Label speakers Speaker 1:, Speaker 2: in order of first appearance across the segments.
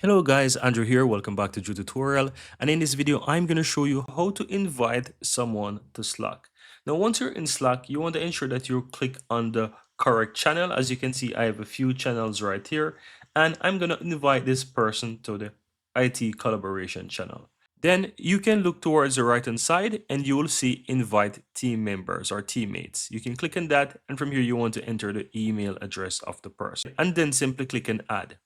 Speaker 1: Hello guys, Andrew here. Welcome back to Drew Tutorial. And in this video, I'm going to show you how to invite someone to Slack. Now, once you're in Slack, you want to ensure that you click on the correct channel. As you can see, I have a few channels right here, and I'm going to invite this person to the IT collaboration channel. Then you can look towards the right hand side and you will see invite team members or teammates. You can click on that, and from here you want to enter the email address of the person and then simply click on add.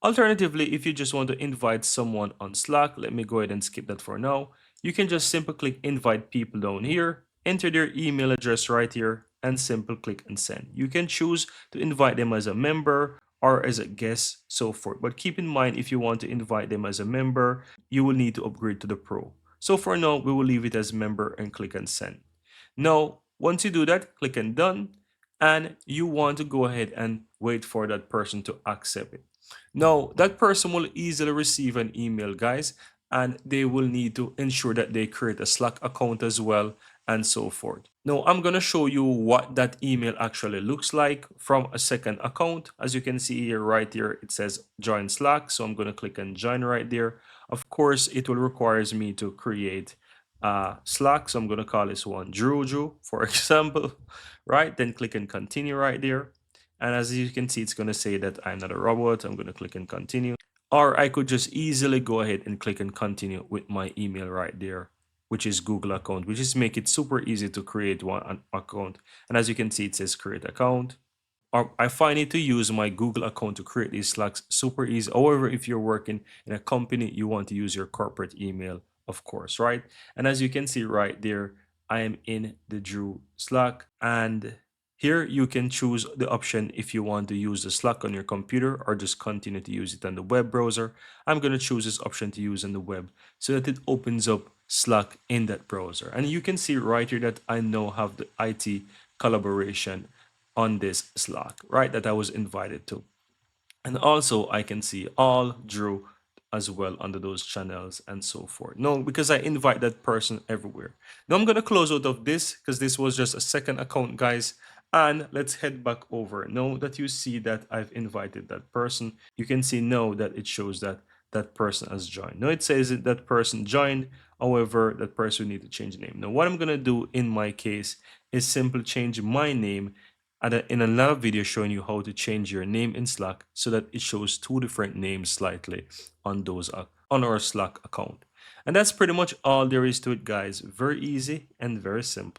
Speaker 1: Alternatively, if you just want to invite someone on Slack, let me go ahead and skip that for now. You can just simply click invite people down here, enter their email address right here, and simply click and send. You can choose to invite them as a member or as a guest, so forth. But keep in mind, if you want to invite them as a member, you will need to upgrade to the Pro. So for now, we will leave it as member and click and send. Now, once you do that, click and done, and you want to go ahead and wait for that person to accept it. Now, that person will easily receive an email, guys, and they will need to ensure that they create a Slack account as well, and so forth. Now, I'm going to show you what that email actually looks like from a second account. As you can see here, right here, it says join Slack. So I'm going to click on join right there. Of course, it will requires me to create Slack. So I'm going to call this one Drew, for example, right? Then click and continue right there. And as you can see, it's going to say that I'm not a robot. I'm going to click and continue. Or I could just easily go ahead and click and continue with my email right there, which is Google account, which is make it super easy to create one account. And as you can see, it says create account. Or I find it to use my Google account to create these Slacks super easy. However, if you're working in a company, you want to use your corporate email, of course, right? And as you can see right there, I am in the Drew Slack, and here you can choose the option if you want to use the Slack on your computer or just continue to use it on the web browser. I'm going to choose this option to use on the web so that it opens up Slack in that browser. And you can see right here that I now have the IT collaboration on this Slack, right, that I was invited to. And also I can see all Drew as well under those channels and so forth. No, because I invite that person everywhere. Now I'm going to close out of this because this was just a second account, guys. And let's head back over. Now that you see that I've invited that person, you can see now that it shows that that person has joined. Now it says that that person joined. However, that person need to change the name. Now what I'm going to do in my case is simply change my name in another video showing you how to change your name in Slack so that it shows two different names slightly on those on our Slack account. And that's pretty much all there is to it, guys. Very easy and very simple.